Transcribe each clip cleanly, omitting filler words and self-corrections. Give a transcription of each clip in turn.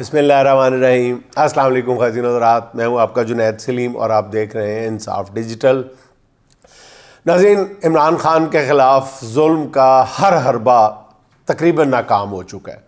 بسم اللہ الرحمن الرحیم۔ السلام علیکم خواتین و حضرات، میں ہوں آپ کا جنید سلیم اور آپ دیکھ رہے ہیں انصاف ڈیجیٹل۔ ناظرین، عمران خان کے خلاف ظلم کا ہر حربہ تقریباً ناکام ہو چکا ہے۔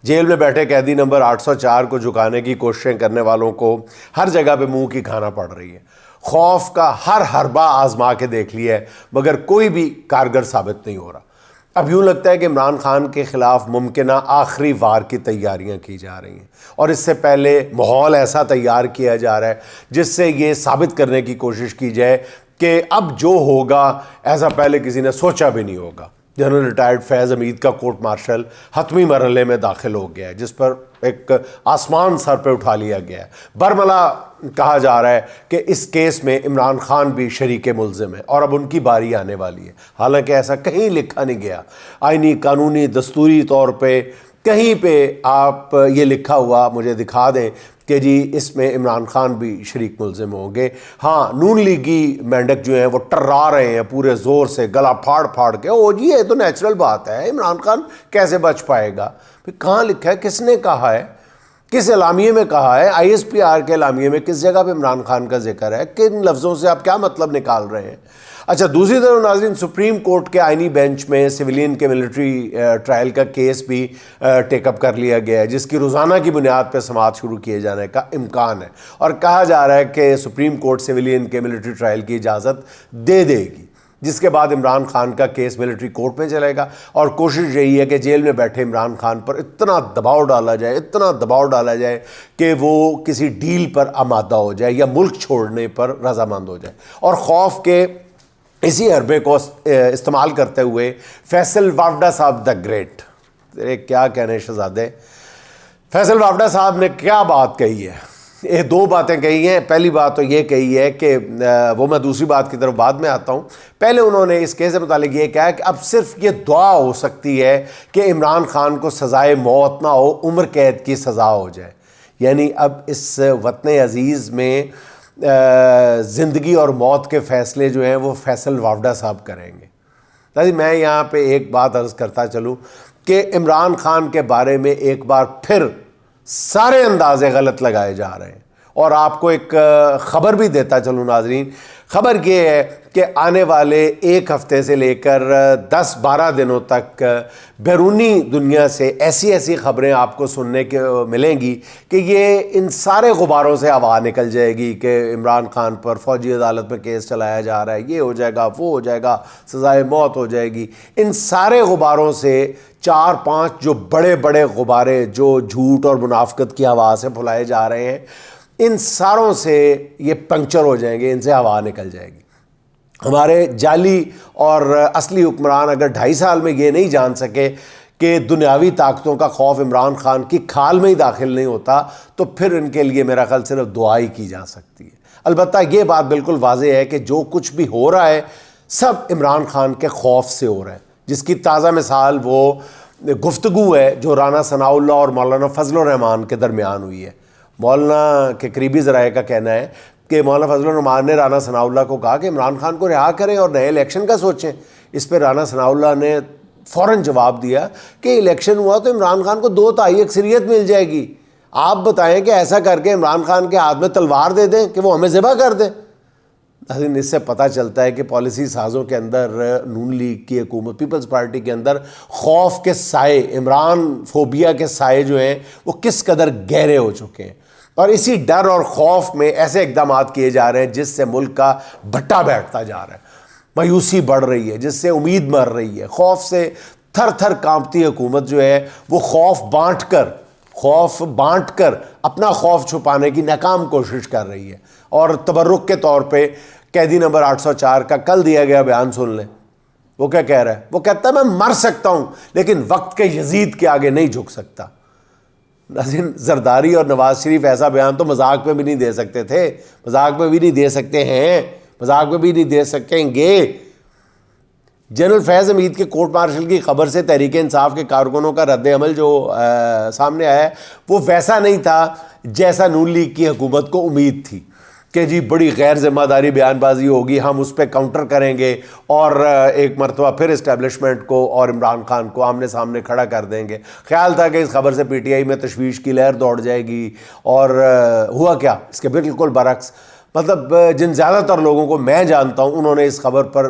جیل میں بیٹھے قیدی نمبر 804 کو جھکانے کی کوششیں کرنے والوں کو ہر جگہ پہ منہ کی کھانا پڑ رہی ہے۔ خوف کا ہر حربہ آزما کے دیکھ لیا ہے مگر کوئی بھی کارگر ثابت نہیں ہو رہا۔ اب یوں لگتا ہے کہ عمران خان کے خلاف ممکنہ آخری وار کی تیاریاں کی جا رہی ہیں، اور اس سے پہلے ماحول ایسا تیار کیا جا رہا ہے جس سے یہ ثابت کرنے کی کوشش کی جائے کہ اب جو ہوگا ایسا پہلے کسی نے سوچا بھی نہیں ہوگا۔ جنرل ریٹائرڈ فیض حمید کا کورٹ مارشل حتمی مرحلے میں داخل ہو گیا ہے، جس پر ایک آسمان سر پہ اٹھا لیا گیا ہے۔ برملا کہا جا رہا ہے کہ اس کیس میں عمران خان بھی شریک ملزم ہے اور اب ان کی باری آنے والی ہے، حالانکہ ایسا کہیں لکھا نہیں گیا۔ آئینی، قانونی، دستوری طور پہ کہیں پہ آپ یہ لکھا ہوا مجھے دکھا دیں کہ جی اس میں عمران خان بھی شریک ملزم ہوں گے۔ ہاں، نون لیگی مینڈک جو ہیں وہ ٹرا رہے ہیں پورے زور سے، گلا پھاڑ پھاڑ کے، او جی یہ تو نیچرل بات ہے، عمران خان کیسے بچ پائے گا؟ پھر کہاں لکھا ہے؟ کس نے کہا ہے؟ کس اعلامیے میں کہا ہے؟ آئی ایس پی آر کے اعلامیے میں کس جگہ پہ عمران خان کا ذکر ہے؟ کن لفظوں سے آپ کیا مطلب نکال رہے ہیں؟ اچھا، دوسری طرف ناظرین، سپریم کورٹ کے آئینی بینچ میں سویلین کے ملٹری ٹرائل کا کیس بھی ٹیک اپ کر لیا گیا ہے، جس کی روزانہ کی بنیاد پہ سماعت شروع کیے جانے کا امکان ہے، اور کہا جا رہا ہے کہ سپریم کورٹ سویلین کے ملٹری ٹرائل کی اجازت دے دے گی، جس کے بعد عمران خان کا کیس ملٹری کورٹ میں چلے گا، اور کوشش یہی ہے کہ جیل میں بیٹھے عمران خان پر اتنا دباؤ ڈالا جائے کہ وہ کسی ڈیل پر آمادہ ہو جائے یا ملک چھوڑنے پر رضامند ہو جائے۔ اور خوف کے اسی حربے کو استعمال کرتے ہوئے فیصل وافڈا صاحب دا گریٹ، کیا کہنے شہزادے، فیصل وافڈا صاحب نے کیا بات کہی ہے؟ یہ دو باتیں کہی ہیں۔ پہلی بات تو یہ کہی ہے کہ وہ میں دوسری بات کی طرف بعد میں آتا ہوں۔ پہلے انہوں نے اس کیس سے متعلق یہ کہا کہ اب صرف یہ دعا ہو سکتی ہے کہ عمران خان کو سزائے موت نہ ہو، عمر قید کی سزا ہو جائے، یعنی اب اس وطن عزیز میں زندگی اور موت کے فیصلے جو ہیں وہ فیصل وافڈا صاحب کریں گے۔ میں یہاں پہ ایک بات عرض کرتا چلوں کہ عمران خان کے بارے میں ایک بار پھر سارے اندازے غلط لگائے جا رہے ہیں، اور آپ کو ایک خبر بھی دیتا چلوں ناظرین۔ خبر یہ ہے کہ آنے والے ایک ہفتے سے لے کر 10-12 دنوں تک بیرونی دنیا سے ایسی خبریں آپ کو سننے کے ملیں گی کہ یہ ان سارے غباروں سے ہوا نکل جائے گی کہ عمران خان پر فوجی عدالت میں کیس چلایا جا رہا ہے، یہ ہو جائے گا، وہ ہو جائے گا، سزائے موت ہو جائے گی۔ ان سارے غباروں سے 4-5 جو بڑے غبارے جو جھوٹ اور منافقت کی ہوا سے پھیلائے جا رہے ہیں، ان ساروں سے یہ پنکچر ہو جائیں گے، ان سے ہوا نکل جائے گی۔ ہمارے جعلی اور اصلی حکمران اگر 2.5 سال میں یہ نہیں جان سکے کہ دنیاوی طاقتوں کا خوف عمران خان کی کھال میں ہی داخل نہیں ہوتا، تو پھر ان کے لیے میرا خیال صرف دعا ہی کی جا سکتی ہے۔ البتہ یہ بات بالکل واضح ہے کہ جو کچھ بھی ہو رہا ہے سب عمران خان کے خوف سے ہو رہا ہے، جس کی تازہ مثال وہ گفتگو ہے جو رانا ثناء اللہ اور مولانا فضل الرحمان کے درمیان ہوئی ہے۔ مولانا کے قریبی ذرائع کا کہنا ہے کہ مولانا فضل الرحمان نے رانا ثناء اللہ کو کہا کہ عمران خان کو رہا کریں اور نئے الیکشن کا سوچیں۔ اس پہ رانا ثناء اللہ نے فوراً جواب دیا کہ الیکشن ہوا تو عمران خان کو 2/3 اکثریت مل جائے گی، آپ بتائیں کہ ایسا کر کے عمران خان کے ہاتھ میں تلوار دے دیں کہ وہ ہمیں ذبح کر دیں۔ اس سے پتہ چلتا ہے کہ پالیسی سازوں کے اندر، نون لیگ کی حکومت، پیپلز پارٹی کے اندر خوف کے سائے، عمران فوبیا کے سائے جو ہیں وہ کس قدر گہرے ہو چکے ہیں، اور اسی ڈر اور خوف میں ایسے اقدامات کیے جا رہے ہیں جس سے ملک کا بھٹا بیٹھتا جا رہا ہے، مایوسی بڑھ رہی ہے، جس سے امید مر رہی ہے، خوف سے تھر تھر کانپتی حکومت جو ہے وہ خوف بانٹ کر اپنا خوف چھپانے کی ناکام کوشش کر رہی ہے۔ اور تبرک کے طور پہ قیدی نمبر 804 کا کل دیا گیا بیان سن لیں۔ وہ کیا کہہ رہا ہے؟ وہ کہتا ہے میں مر سکتا ہوں لیکن وقت کے یزید کے آگے نہیں جھک سکتا۔ ناظرین، زرداری اور نواز شریف ایسا بیان تو مذاق میں بھی نہیں دے سکتے تھے، مذاق میں بھی نہیں دے سکتے ہیں، مذاق میں بھی نہیں دے سکیں گے۔ جنرل فیض حمید کے کورٹ مارشل کی خبر سے تحریک انصاف کے کارکنوں کا رد عمل جو سامنے آیا ہے وہ ویسا نہیں تھا جیسا نون لیگ کی حکومت کو امید تھی۔ کہ جی بڑی غیر ذمہ داری بیان بازی ہوگی, ہم اس پہ کاؤنٹر کریں گے اور ایک مرتبہ پھر اسٹیبلشمنٹ کو اور عمران خان کو آمنے سامنے کھڑا کر دیں گے. خیال تھا کہ اس خبر سے پی ٹی آئی میں تشویش کی لہر دوڑ جائے گی, اور ہوا کیا, اس کے بالکل برعکس. مطلب جن زیادہ تر لوگوں کو میں جانتا ہوں انہوں نے اس خبر پر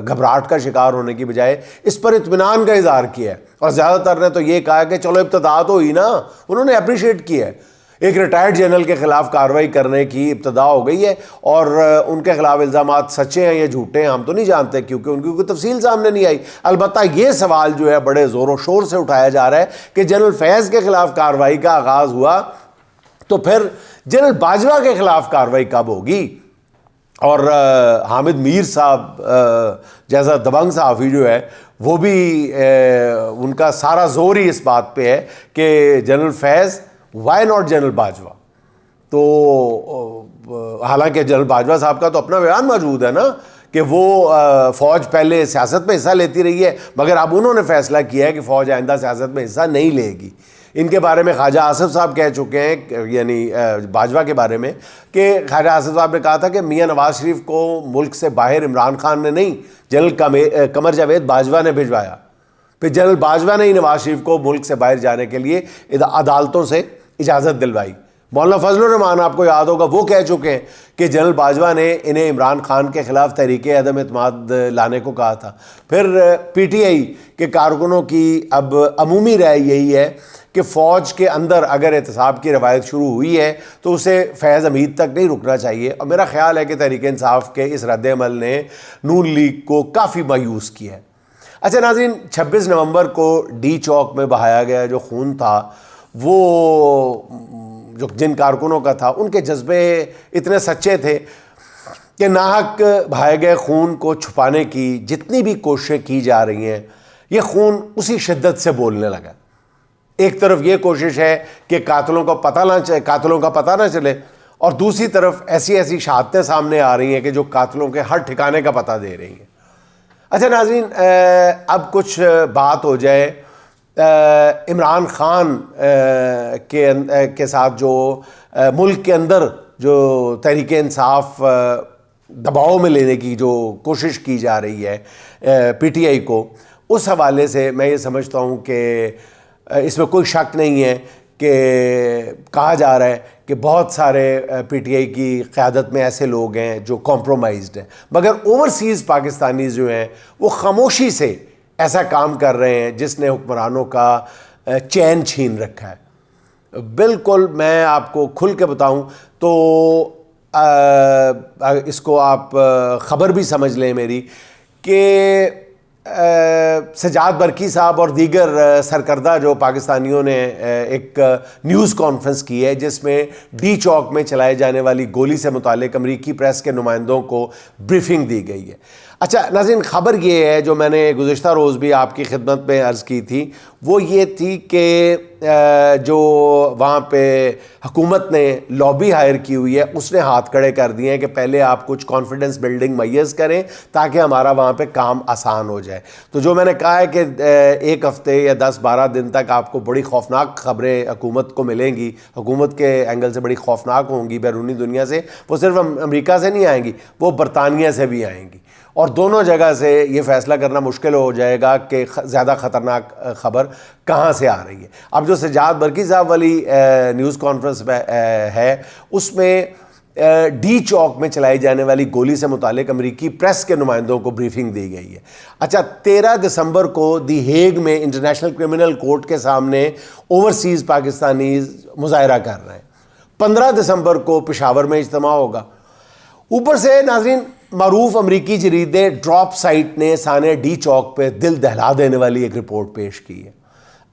گھبراہٹ کا شکار ہونے کی بجائے اس پر اطمینان کا اظہار کیا ہے, اور زیادہ تر نے تو یہ کہا کہ چلو ابتدا تو ہوئی نا. انہوں نے اپریشیٹ کیا ہے, ایک ریٹائرڈ جنرل کے خلاف کارروائی کرنے کی ابتدا ہو گئی ہے, اور ان کے خلاف الزامات سچے ہیں یا جھوٹے ہیں ہم تو نہیں جانتے کیونکہ ان کی کوئی تفصیل سامنے نہیں آئی. البتہ یہ سوال جو ہے بڑے زور و شور سے اٹھایا جا رہا ہے کہ جنرل فیض کے خلاف کارروائی کا آغاز ہوا تو پھر جنرل باجوہ کے خلاف کارروائی کب ہوگی. اور حامد میر صاحب جیسا دبنگ صحافی جو ہے وہ بھی ان کا سارا زور ہی اس بات پہ ہے کہ general Faiz why not general Bajwa. تو حالانکہ جنرل باجوہ صاحب کا تو اپنا بیان موجود ہے نا کہ وہ فوج پہلے سیاست میں حصہ لیتی رہی ہے, مگر اب انہوں نے فیصلہ کیا ہے کہ فوج آئندہ سیاست میں حصہ نہیں لے گی. ان کے بارے میں خواجہ آصف صاحب کہہ چکے ہیں, یعنی باجوہ کے بارے میں, کہ خواجہ آصف صاحب نے کہا تھا کہ میاں نواز شریف کو ملک سے باہر عمران خان نے نہیں, جنرل قمر جاوید باجوہ نے بھجوایا. پھر جنرل باجوہ نے ہی نواز شریف کو ملک سے باہر جانے کے لیے عدالتوں سے اجازت دلوائی. مولانا فضل الرحمان آپ کو یاد ہوگا وہ کہہ چکے ہیں کہ جنرل باجوہ نے انہیں عمران خان کے خلاف تحریک عدم اعتماد لانے کو کہا تھا. پھر پی ٹی آئی کے کارکنوں کی اب عمومی رائے یہی ہے کہ فوج کے اندر اگر احتساب کی روایت شروع ہوئی ہے تو اسے فیض حمید تک نہیں رکنا چاہیے. اور میرا خیال ہے کہ تحریک انصاف کے اس رد عمل نے نون لیگ کو کافی مایوس کیا ہے. اچھا ناظرین, 26 نومبر کو ڈی چوک میں بہایا گیا جو خون تھا وہ جو جن کارکنوں کا تھا ان کے جذبے اتنے سچے تھے کہ ناحق بہائے گئے خون کو چھپانے کی جتنی بھی کوششیں کی جا رہی ہیں یہ خون اسی شدت سے بولنے لگا. ایک طرف یہ کوشش ہے کہ قاتلوں کا پتہ نہ چلے, اور دوسری طرف ایسی ایسی شہادتیں سامنے آ رہی ہیں کہ جو قاتلوں کے ہر ٹھکانے کا پتہ دے رہی ہیں. اچھا ناظرین, اب کچھ بات ہو جائے عمران خان کے ساتھ جو ملک کے اندر جو تحریک انصاف دباؤ میں لینے کی جو کوشش کی جا رہی ہے پی ٹی آئی کو, اس حوالے سے میں یہ سمجھتا ہوں کہ اس میں کوئی شک نہیں ہے کہ کہا جا رہا ہے کہ بہت سارے پی ٹی آئی کی قیادت میں ایسے لوگ ہیں جو کمپرومائزڈ ہیں, مگر اوورسیز پاکستانی جو ہیں وہ خاموشی سے ایسا کام کر رہے ہیں جس نے حکمرانوں کا چین چھین رکھا ہے. بالکل میں آپ کو کھل کے بتاؤں تو اس کو آپ خبر بھی سمجھ لیں میری کہ سجاد برقی صاحب اور دیگر سرکردہ جو پاکستانیوں نے ایک نیوز کانفرنس کی ہے جس میں ڈی چوک میں چلائے جانے والی گولی سے متعلق امریکی پریس کے نمائندوں کو بریفنگ دی گئی ہے. اچھا ناظرین, خبر یہ ہے جو میں نے گزشتہ روز بھی آپ کی خدمت میں عرض کی تھی وہ یہ تھی کہ جو وہاں پہ حکومت نے لابی ہائر کی ہوئی ہے اس نے ہاتھ کھڑے کر دیے ہیں کہ پہلے آپ کچھ کانفیڈنس بلڈنگ میسر کریں تاکہ ہمارا وہاں پہ کام آسان ہو جائے. تو جو میں نے کہا ہے کہ ایک ہفتے یا 10-12 دن تک آپ کو بڑی خوفناک خبریں حکومت کو ملیں گی, حکومت کے اینگل سے بڑی خوفناک ہوں گی بیرونی دنیا سے, وہ صرف امریکہ سے نہیں آئیں گی, وہ برطانیہ سے بھی آئیں گی, اور دونوں جگہ سے یہ فیصلہ کرنا مشکل ہو جائے گا کہ زیادہ خطرناک خبر کہاں سے آ رہی ہے. اب جو سجاد برقی صاحب والی نیوز کانفرنس ہے اس میں ڈی چوک میں چلائی جانے والی گولی سے متعلق امریکی پریس کے نمائندوں کو بریفنگ دی گئی ہے. اچھا, 13 دسمبر کو دی ہیگ میں انٹرنیشنل کرمنل کورٹ کے سامنے اوورسیز پاکستانیز مظاہرہ کر رہے ہیں. 15 دسمبر کو پشاور میں اجتماع ہوگا. اوپر سے ناظرین معروف امریکی جریدے ڈراپ سائٹ نے سانے ڈی چوک پہ دل دہلا دینے والی ایک رپورٹ پیش کی ہے.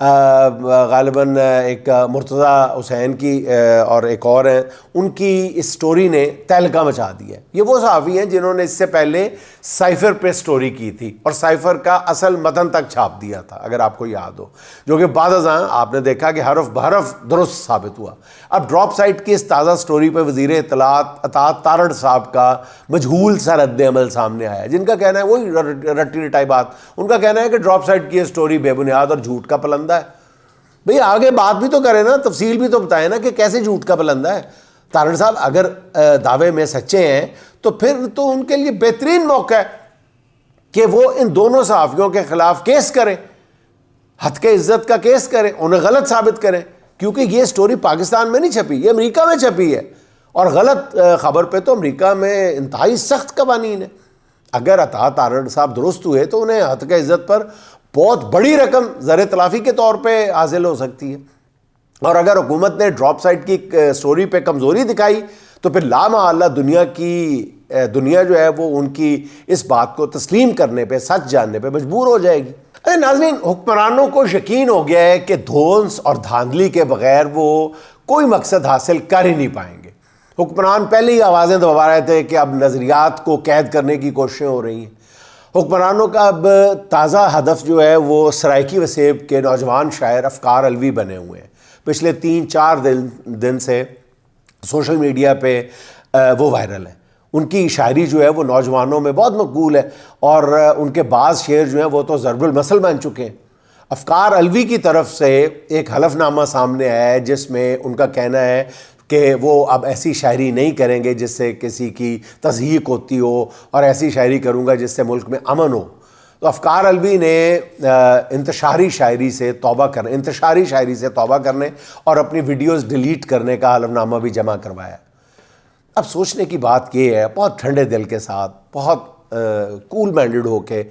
غالباً ایک مرتضیٰ حسین کی اور ایک اور ہیں, ان کی اس سٹوری نے تہلکہ مچا دیا ہے. یہ وہ صحافی ہیں جنہوں نے اس سے پہلے سائفر پہ سٹوری کی تھی اور سائفر کا اصل متن تک چھاپ دیا تھا اگر آپ کو یاد ہو, جو کہ بعد ازاں آپ نے دیکھا کہ حرف بحرف درست ثابت ہوا. اب ڈراپ سائٹ کی اس تازہ سٹوری پہ وزیر اطلاعات عطاء تارڑ صاحب کا مجہول سا رد عمل سامنے آیا, جن کا کہنا ہے وہی رٹی رٹائی بات, ان کا کہنا ہے کہ ڈراپ سائٹ کی یہ سٹوری بے بنیاد اور جھوٹ کا پلندہ ہے. بھئی آگے بات بھی تو کریں نا, تفصیل بھی تو بتائیں نا کہ کیسے جھوٹ کا پلندہ ہے. تارڑ صاحب اگر دعوے میں سچے ہیں تو پھر تو ان کے لیے بہترین موقع ہے کہ وہ ان دونوں صحافیوں کے خلاف کیس کریں, ہتک عزت کا کیس کریں, انہیں غلط ثابت کریں, کیونکہ یہ سٹوری پاکستان میں نہیں چھپی, یہ امریکہ میں چھپی ہے, اور غلط خبر پہ تو امریکہ میں انتہائی سخت قوانین ہیں. اگر عطا تارڑ صاحب درست ہوئے تو انہیں ہتک عزت پر بہت بڑی رقم زر تلافی کے طور پہ حاصل ہو سکتی ہے, اور اگر حکومت نے ڈراپ سائٹ کی سٹوری پہ کمزوری دکھائی تو پھر لامحالہ دنیا جو ہے وہ ان کی اس بات کو تسلیم کرنے پہ, سچ جاننے پہ مجبور ہو جائے گی. ناظرین, حکمرانوں کو یقین ہو گیا ہے کہ دھونس اور دھاندلی کے بغیر وہ کوئی مقصد حاصل کر ہی نہیں پائیں گے. حکمران پہلے ہی آوازیں دبا رہے تھے کہ اب نظریات کو قید کرنے کی کوششیں ہو رہی ہیں. حکمرانوں کا اب تازہ ہدف جو ہے وہ سرائیکی وسیب کے نوجوان شاعر افکار علوی بنے ہوئے ہیں. پچھلے 3-4 دن سے سوشل میڈیا پہ وہ وائرل ہیں. ان کی شاعری جو ہے وہ نوجوانوں میں بہت مقبول ہے, اور ان کے بعض شعر جو ہیں وہ تو ضرب المثل بن چکے ہیں. افکار علوی کی طرف سے ایک حلف نامہ سامنے آیا ہے جس میں ان کا کہنا ہے کہ وہ اب ایسی شاعری نہیں کریں گے جس سے کسی کی تضحیق ہوتی ہو, اور ایسی شاعری کروں گا جس سے ملک میں امن ہو. تو افکار علوی نے انتشاری شاعری سے توبہ کرنے اور اپنی ویڈیوز ڈیلیٹ کرنے کا حلف نامہ بھی جمع کروایا. اب سوچنے کی بات یہ ہے, بہت ٹھنڈے دل کے ساتھ, بہت کول مائنڈڈ ہو کے,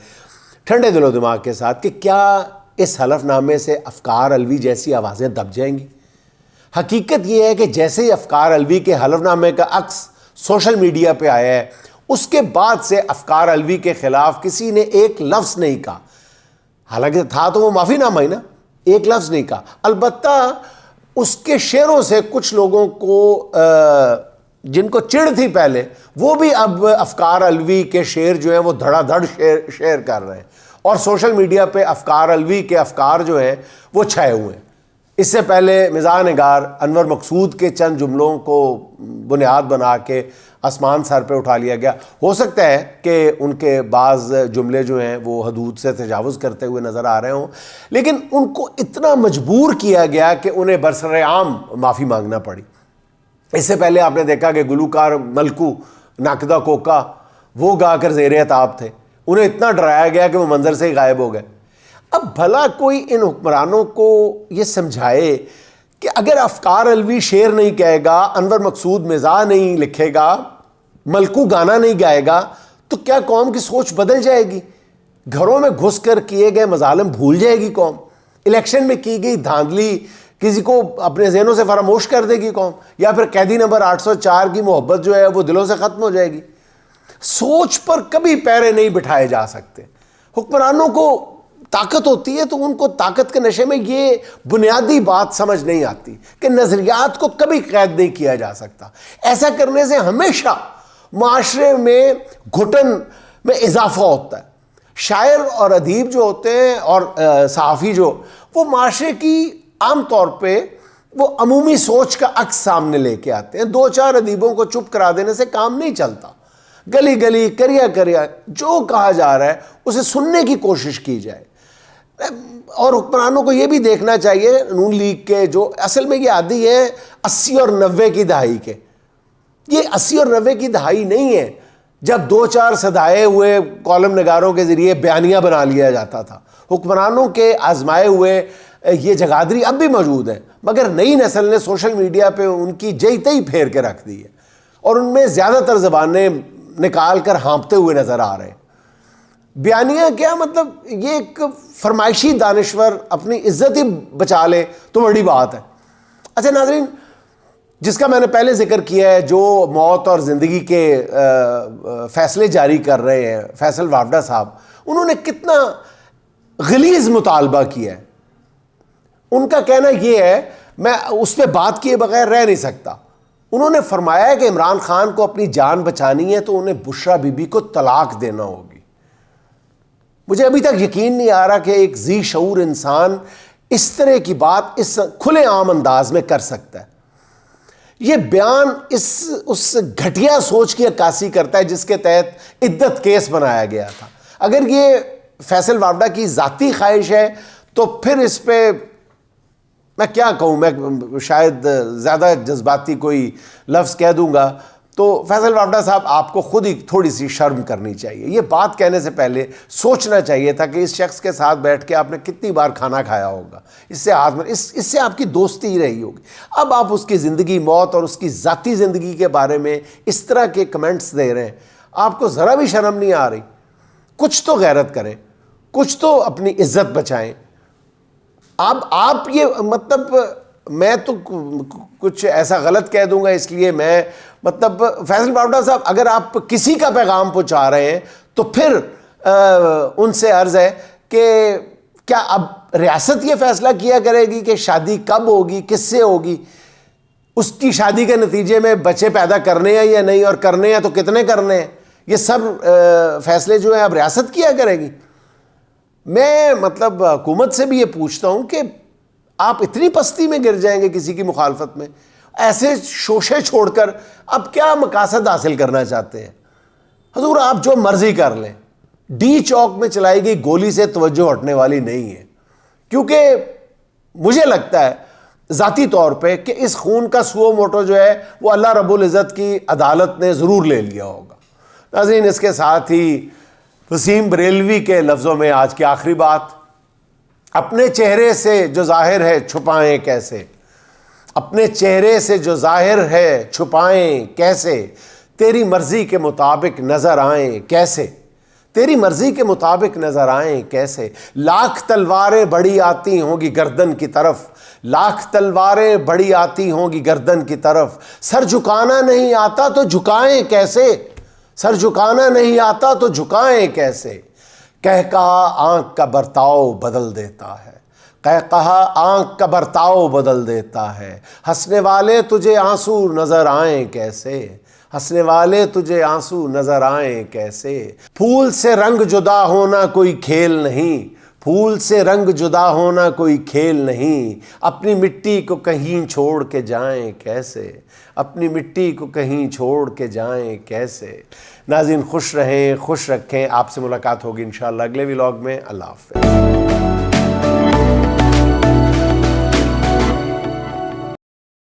ٹھنڈے دل و دماغ کے ساتھ, کہ کیا اس حلف نامے سے افکار علوی جیسی آوازیں دب جائیں گی؟ حقیقت یہ ہے کہ جیسے ہی افکار علوی کے حلف نامے کا عکس سوشل میڈیا پہ آیا ہے, اس کے بعد سے افکار علوی کے خلاف کسی نے ایک لفظ نہیں کہا. حالانکہ تھا تو وہ معافی نامہ ہی نا, ایک لفظ نہیں کہا. البتہ اس کے شعروں سے کچھ لوگوں کو جن کو چڑ تھی پہلے, وہ بھی اب افکار علوی کے شعر جو ہیں وہ دھڑا دھڑ شیئر کر رہے ہیں, اور سوشل میڈیا پہ افکار علوی کے افکار جو ہیں وہ چھائے ہوئے ہیں. اس سے پہلے مزاح نگار انور مقصود کے چند جملوں کو بنیاد بنا کے آسمان سر پہ اٹھا لیا گیا. ہو سکتا ہے کہ ان کے بعض جملے جو ہیں وہ حدود سے تجاوز کرتے ہوئے نظر آ رہے ہوں, لیکن ان کو اتنا مجبور کیا گیا کہ انہیں برسر عام معافی مانگنا پڑی. اس سے پہلے آپ نے دیکھا کہ گلوکار ملکو ناکدہ کوکا وہ گا کر زیر عتاب تھے, انہیں اتنا ڈرایا گیا کہ وہ منظر سے ہی غائب ہو گئے. اب بھلا کوئی ان حکمرانوں کو یہ سمجھائے کہ اگر افکار علوی شعر نہیں کہے گا, انور مقصود مزاح نہیں لکھے گا, ملکو گانا نہیں گائے گا, تو کیا قوم کی سوچ بدل جائے گی؟ گھروں میں گھس کر کیے گئے مظالم بھول جائے گی قوم؟ الیکشن میں کی گئی دھاندلی کسی کو اپنے ذہنوں سے فراموش کر دے گی قوم؟ یا پھر قیدی نمبر 804 کی محبت جو ہے وہ دلوں سے ختم ہو جائے گی؟ سوچ پر کبھی پیرے نہیں بٹھائے جا سکتے. حکمرانوں کو طاقت ہوتی ہے تو ان کو طاقت کے نشے میں یہ بنیادی بات سمجھ نہیں آتی کہ نظریات کو کبھی قید نہیں کیا جا سکتا. ایسا کرنے سے ہمیشہ معاشرے میں گھٹن میں اضافہ ہوتا ہے. شاعر اور ادیب جو ہوتے ہیں اور صحافی جو, وہ معاشرے کی عام طور پہ وہ عمومی سوچ کا عکس سامنے لے کے آتے ہیں. 2-4 ادیبوں کو چپ کرا دینے سے کام نہیں چلتا. گلی گلی کریا جو کہا جا رہا ہے اسے سننے کی کوشش کی جائے. اور حکمرانوں کو یہ بھی دیکھنا چاہیے, نون لیگ کے جو اصل میں یہ عادی ہے 80 اور 90 کی دہائی کے, یہ 80 اور 90 کی دہائی نہیں ہے جب 2-4 سدائے ہوئے کالم نگاروں کے ذریعے بیانیہ بنا لیا جاتا تھا. حکمرانوں کے آزمائے ہوئے یہ جگادری اب بھی موجود ہیں, مگر نئی نسل نے سوشل میڈیا پہ ان کی جئی تئی پھیر کے رکھ دی ہے, اور ان میں زیادہ تر زبانیں نکال کر ہانپتے ہوئے نظر آ رہے ہیں. بیانیہ کیا مطلب, یہ ایک فرمائشی دانشور اپنی عزت ہی بچا لے تو بڑی بات ہے. اچھا ناظرین, جس کا میں نے پہلے ذکر کیا ہے, جو موت اور زندگی کے فیصلے جاری کر رہے ہیں, فیصل وافڈہ صاحب, انہوں نے کتنا غلیظ مطالبہ کیا ہے. ان کا کہنا یہ ہے, میں اس پہ بات کیے بغیر رہ نہیں سکتا. انہوں نے فرمایا ہے کہ عمران خان کو اپنی جان بچانی ہے تو انہیں بشرا بی بی کو طلاق دینا ہوگی. مجھے ابھی تک یقین نہیں آ رہا کہ ایک ذی شعور انسان اس طرح کی بات اس کھلے عام انداز میں کر سکتا ہے. یہ بیان اس گھٹیا سوچ کی عکاسی کرتا ہے جس کے تحت عدت کیس بنایا گیا تھا. اگر یہ فیصل وافڈہ کی ذاتی خواہش ہے تو پھر اس پہ میں کیا کہوں, میں شاید زیادہ جذباتی کوئی لفظ کہہ دوں گا تو فیصل وافڈا صاحب آپ کو خود ہی تھوڑی سی شرم کرنی چاہیے. یہ بات کہنے سے پہلے سوچنا چاہیے تھا کہ اس شخص کے ساتھ بیٹھ کے آپ نے کتنی بار کھانا کھایا ہوگا, اس سے آپ کی دوستی ہی رہی ہوگی. اب آپ اس کی زندگی موت اور اس کی ذاتی زندگی کے بارے میں اس طرح کے کمنٹس دے رہے ہیں, آپ کو ذرا بھی شرم نہیں آ رہی؟ کچھ تو غیرت کریں, کچھ تو اپنی عزت بچائیں. آپ یہ مطلب میں تو کچھ ایسا غلط کہہ دوں گا اس لیے میں مطلب فیصل وافڈا صاحب اگر آپ کسی کا پیغام پہنچا رہے ہیں تو پھر ان سے عرض ہے کہ کیا اب ریاست یہ فیصلہ کیا کرے گی کہ شادی کب ہوگی, کس سے ہوگی, اس کی شادی کے نتیجے میں بچے پیدا کرنے ہیں یا نہیں, اور کرنے ہیں تو کتنے کرنے ہیں, یہ سب فیصلے جو ہیں اب ریاست کیا کرے گی. میں مطلب حکومت سے بھی یہ پوچھتا ہوں کہ آپ اتنی پستی میں گر جائیں گے کسی کی مخالفت میں, ایسے شوشے چھوڑ کر اب کیا مقاصد حاصل کرنا چاہتے ہیں؟ حضور آپ جو مرضی کر لیں, ڈی چوک میں چلائی گئی گولی سے توجہ ہٹنے والی نہیں ہے, کیونکہ مجھے لگتا ہے ذاتی طور پہ کہ اس خون کا سو موٹو جو ہے وہ اللہ رب العزت کی عدالت نے ضرور لے لیا ہوگا. ناظرین, اس کے ساتھ ہی وسیم بریلوی کے لفظوں میں آج کی آخری بات, اپنے چہرے سے جو ظاہر ہے چھپائیں کیسے, اپنے چہرے سے جو ظاہر ہے چھپائیں کیسے, تیری مرضی کے مطابق نظر آئیں کیسے, تیری مرضی کے مطابق نظر آئیں کیسے. لاکھ تلواریں بڑی آتی ہوں گی گردن کی طرف, لاکھ تلواریں بڑی آتی ہوں گی گردن کی طرف, سر جھکانا نہیں آتا تو جھکائیں کیسے, سر جھکانا نہیں آتا تو جھکائیں کیسے. کہہ کہا آنکھ کا برتاؤ بدل دیتا ہے, کہہ کہا آنکھ کا برتاؤ بدل دیتا ہے. ہنسنے والے تجھے آنسو نظر آئیں کیسے, ہنسنے والے تجھے آنسو نظر آئیں کیسے. پھول سے رنگ جدا ہونا کوئی کھیل نہیں, پھول سے رنگ جدا ہونا کوئی کھیل نہیں. اپنی مٹی کو کہیں چھوڑ کے جائیں کیسے, اپنی مٹی کو کہیں چھوڑ کے جائیں کیسے. ناظرین خوش رہیں, خوش رکھیں. آپ سے ملاقات ہوگی انشاءاللہ اگلے ولاگ میں. اللہ حافظ.